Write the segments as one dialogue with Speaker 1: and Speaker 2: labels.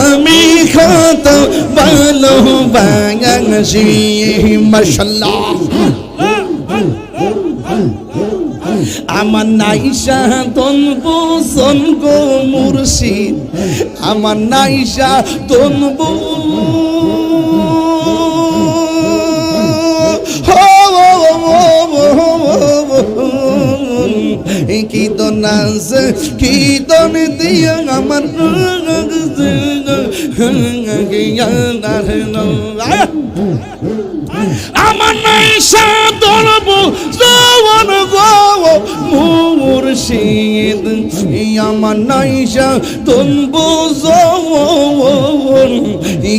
Speaker 1: আমি কত ভালোবাসি মাশাআল্লাহ আমার নাইশা তনবু সনগো মুর্শিদ আমার নাইশা তনবু কি দনাস কি দন দিয়া আমার আমার নাইশা তনবু জওয়ান গো মুর্শিদ আমার নাইশা তনবু জওয়ান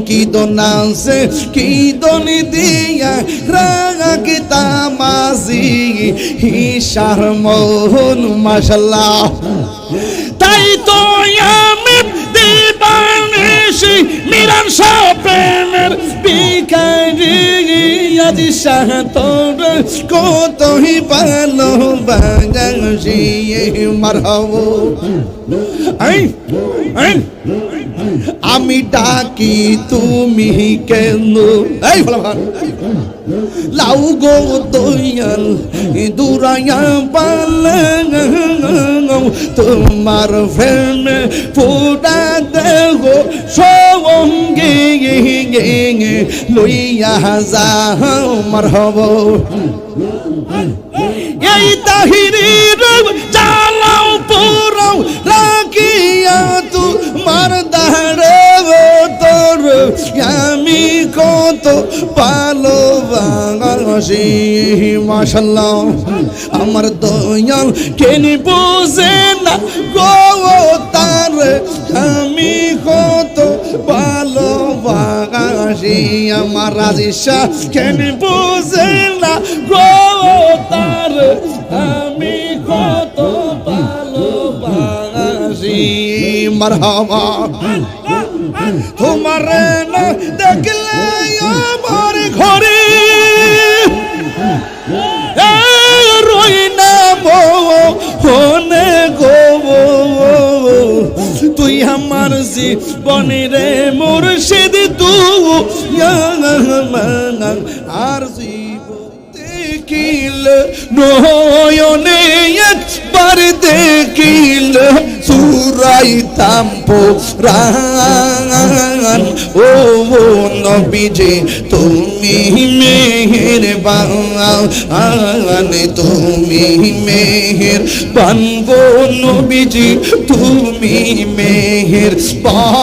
Speaker 1: কি দনাস কি দন দিয়া রাগতা মাঝি হিসার মোহন মাশাআল্লাহ তাই তো আমি দিবানিশি মিলন প্রেমের বিকারি আজ শাহতর কতই ভালোবাসি মারহাবা আমি ডাকি তুমি কেন এই লাউ গো দয়াল দুরায়া পালে তোমার ফেমে ফুটা দেগো সঙ্গে লইয়া যাও মারহাবা এই তাহিরির চালাও পুরাও রাখিয়া তোমার দাঁড়ে তোর আমি কত ভালোবাসি মাশাআল্লাহ আমার দয়াল কেন বুঝে না গো তার আমি কত ভালোবাসি আমার রাজিশা কেন বুঝে না গো তার আমি কত ভালোবাসি মারহাবা তোমার না দেখলে আমার ঘরে রই না মনে গো তুই আমার জীবনের মুর্শিদ তুই আর দেখিল নয়নে একবার দেখিল সুরাইতাম পুরাণ ও নবীজি তুমি মেহেরবান তুমি মেহেরবান গো নবীজি তুমি মেহেরবান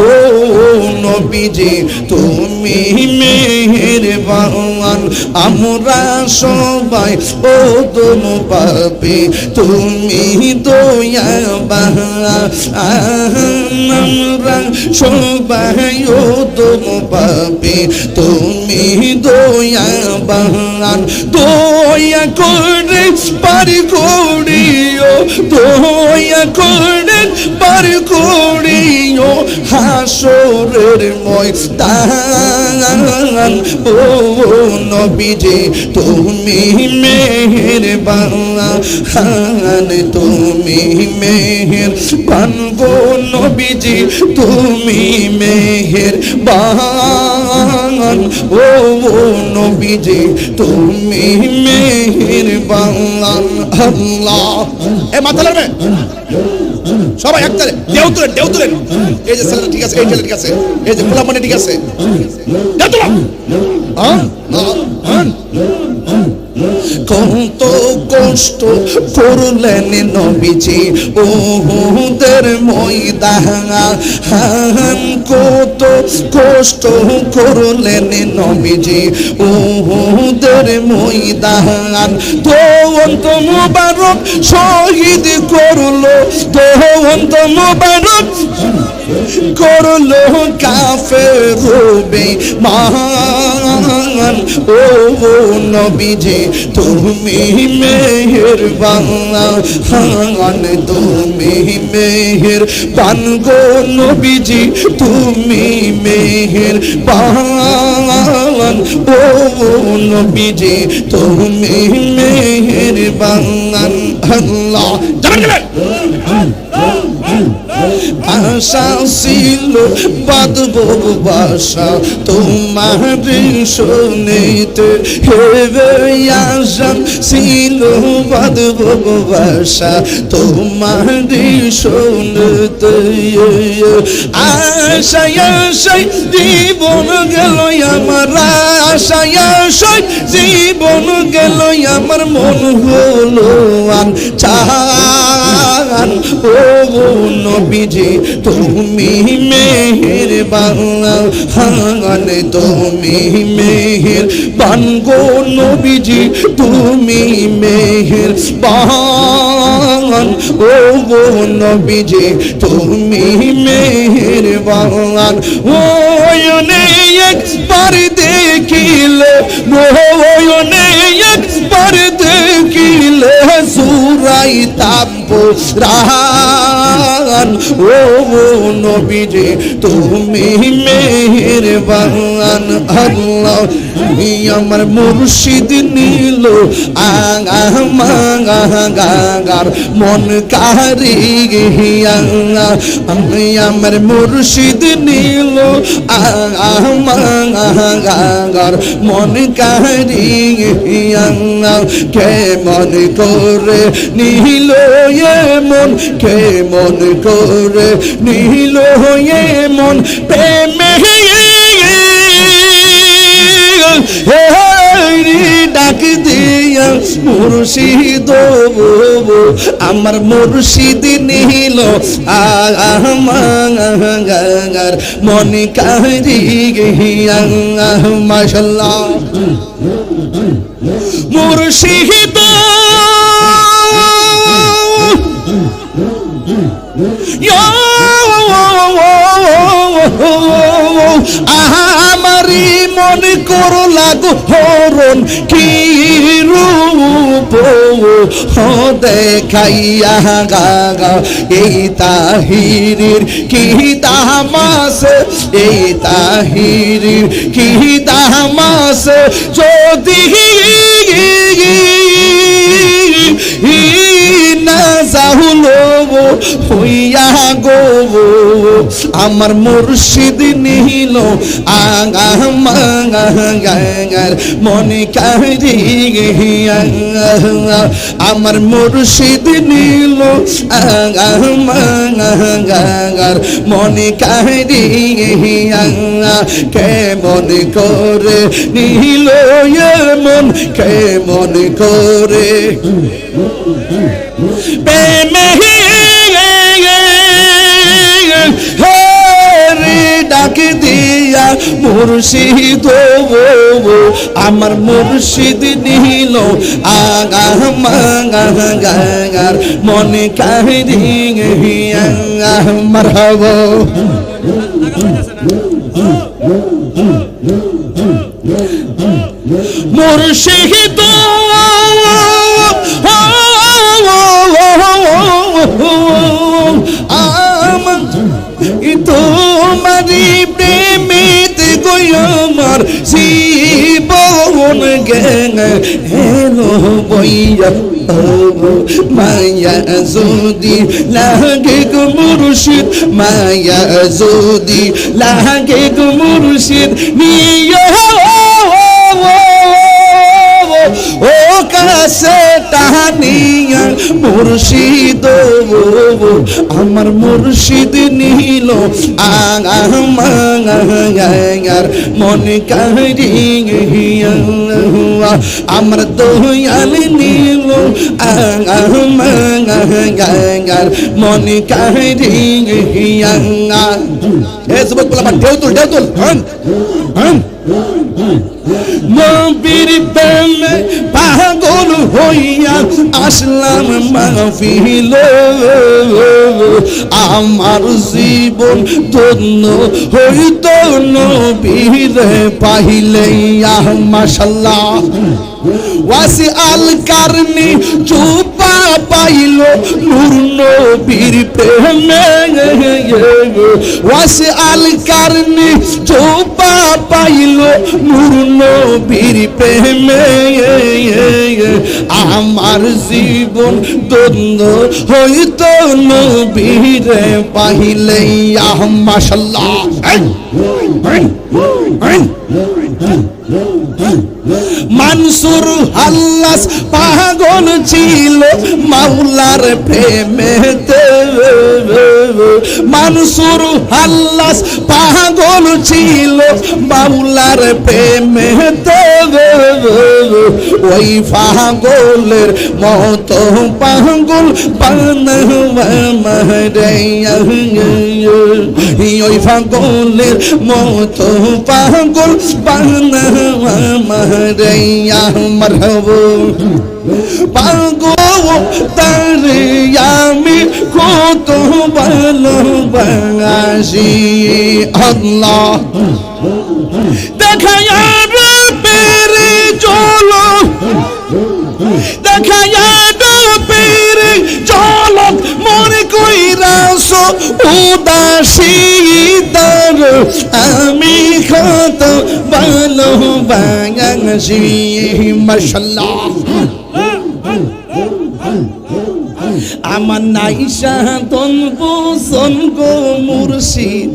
Speaker 1: ও নবীজি তুমি মেহেরবান আমরা সবাই ও তুম পাপি তুমি দয়াবান আমরা সবাই ও তুম পাপি তুমি দয়াবান দয়া করে পারি করিও দয়া করে পারি করিও হাসরের ময়দান ও নবীজি তুমি মেহেরবান তুমি মেহেরবান গো নবীজি তুমি মেহেরবান ও নবীজি তুমি মেহেরবান আল্লাহ এ মাথা লাগবে সবাই একটারে দেও তুলেন এই যে ছেলেটা ঠিক আছে এই ছেলেটা ঠিক আছে এই যে গোলাম মানে ঠিক আছে দেও তুলো কত কষ্ট করলেন নবীজি উহুদের ময়দান কত কষ্ট করলেন নবীজি উহুদের ময়দান দোন্ত মুবারক শহীদ করলো দোন্ত মুবারক করলো কাফের বেঈমান ও নবীজি তুমি মেহেরবান তুমি মেহেরবান গো নবীজি তুমি মেহেরবান ও নবীজি তুমি মেহেরবান আল্লাহ জানেন আশা ছিল বাঁধবো বাসা তোমার শুনিতে, হেবে আশা ছিল বাঁধবো বাসা তোমার শুনিতে। আশায় আশায় জীবন গেল আমার, আশায় আশায় জীবন গেল আমার, মন হলো আনচান। ও নবীজি তুমি মেহেরবান, তুমি মেহেরবান গো নবীজি তুমি মেহেরবান। ও গো নবীজি তুমি মেহেরবান। ওয়নে একবার দেখিলে, ওয়নে একবার দেখিলে জুরাইতাম প্রাণ। ও নবীজি তুমি মেহেরবান। আল্লাহ আমার মুর্শিদ নিল আমার মন কারিয়া, আমার মুর্শিদ নিল আমার মন কারিয়া। কেমন করে নিল মন, কেমন করে নিল মন, প্রেমে ডাক দিয়া মুর্শিদ আমার মুর্শিদ নিল আমার মন কারিয়া। মাশাআল্লাহ মুর্শিদ আমারি মনে করো লাগো হরণ কি রূপ দেখাইয়া গা। এই তাহিরির কি তামাস, এই তাহিরির কি তামাস, যদি না যাহুলো হইয়া গো আমার মুর্শিদ নিল আমার মনে কারিয়া। আমার মুর্শিদ নিল আমার মনে কারিয়া। কেমন করে নিল মন, কেমন করে প্রেমে ডাক দিয়া মুর্শিদ আমার মুর্শিদ নিল আমার মনে কারিয়া। মারহাবা মুর্শিদ তোমারি প্রেমেতে গো আমার জীবন গেলো বইয়া। মায়া যদি লাগে গো মুর্শিদ, মায়া যদি লাগে গো মুর্শিদ নিয় ও কাছে টানিয়া মুর্শিদ আমার মুর্শিদ নিল আমার মনে কারিয়া। আমার দয়াল নিল আমার মনে কারিয়া। এ যুবক বলা ঢেউ তুল, ঢেউ তুল। নবীর প্রেমে পাগল হইয়া আসলাম মাহফিল, আমার জীবন ধন্য হইত নবীরে পাইলে। মাশাআল্লাহ ওয়াসি আল কারনি চুপা পাইল নূর নবীর প্রেমে ওয়াসে আল কারনি চোপা পাইল নূর নবীর প্রেমে আমার জীবন ধন্য হইত নবীরে পাইলে মাশাআল্লাহ মানসুর হাল্লাস পাগল ছিল মাওলার প্রেমেতে মানসুর হাল্লাস পাগল ছিল মাওলার প্রেমেতে ওই পাগলের মতো পাগল বানাওয়া মারে ওই পাগলের মতো পাগল বানাওয়া মারে মারহাবা পাগল তারে আমি কত ভালোবাসি আল্লাহ দেখায়া পেরে চলো দেখায়া পেরে চলো মনে কইরাস উদাসী তার আমি কত ভালোবাসি মাশাআল্লাহ আমার নাইশা তনবু সনগো মুর্শিদ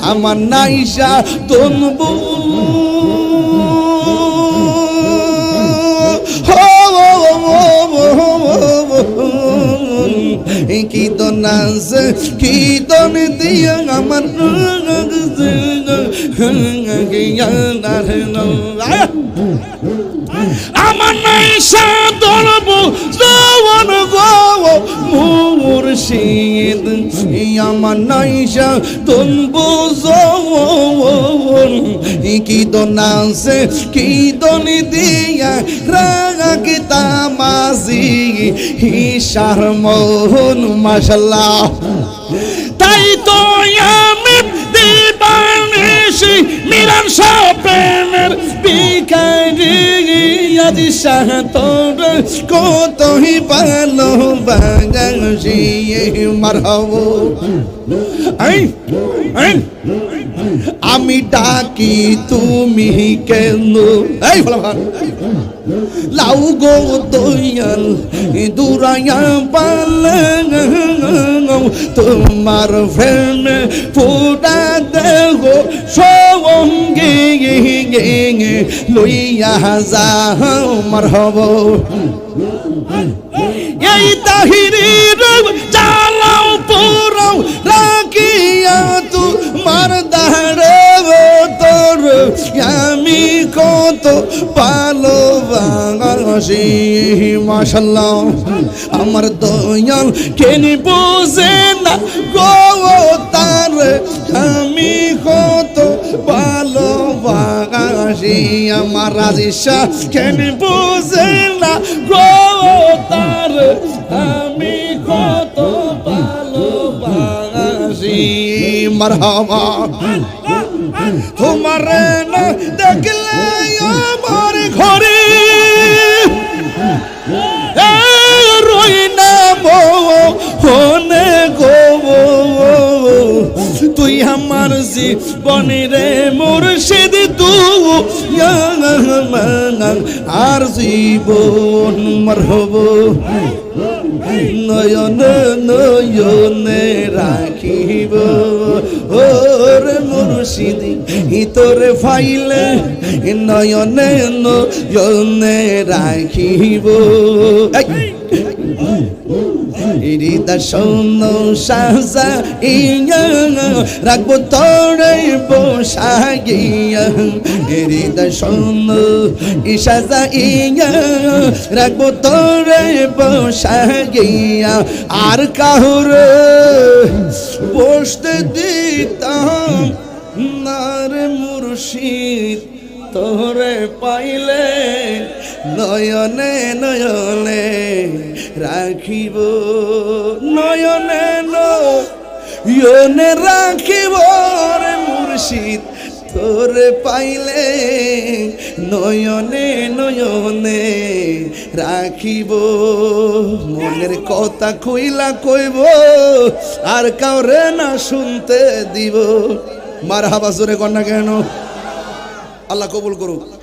Speaker 1: আমার নাইশা তনবু কি দনাস কি দন দিয়া আমার আমার নাইশা তনবু জওয়ান গো মুর্শিদ আমার নাইশা তনবু জওয়ান কি দনাস কি দন দিয়া রাগে তামাজি হিসার মোহন মাশাআল্লাহ তাই তো আমি দিবানিশি মিলন প্রেমের বিকারি আজ সাতর কতই ভালোবাসি মারহাবা আমি ডাকি তুমি কেন এই লাউ গো দয়াল দুরায়া পালে তোমার প্রেম পুরা দেহ সঙ্গে লইয়া যাও মারহাবা এই তাহিরির চালাও পুরাও রাখিয়া তোমার দাঁড়ে তোর আমি কত ভালোবাসি মাশাআল্লাহ আমার দয়াল কেন বোঝে না গো তার আমি কত ভালোবাসি আমার রাজিশা কেন বোঝে না গো তার আমি কত ভালোবাসি মারহাবা তোমার না দেখলে আমার ঘরে রই না মনে গো তুই আমার জীবনের মুর্শিদ তুই আর জীবন মারহাবা নয়নে নয়নে রাখিব ওরে মুর্শিদ তোরে ফাইলে নয়নে নয়নে রাখিব হৃদয় সাজা ইয়া রাখবো তোরে বসাইয়া হৃদয় সাজা ইয়া রাখবো তোরে বসাইয়া আর কাহুরে বসতে দিতাম নারে মুর্শিদ তোরে পাইলে নয়নে নয়নে রাখিব নয়নে নয়নে রাখিব রে মুর্শিদ তোরে পাইলে নয়নে নয়নে রাখিব, মনের কথা কইলা কইব আর কাউরে না শুনতে দিব। মারহাবা জোরে কন্যা কেন? আল্লাহ কবুল করুক।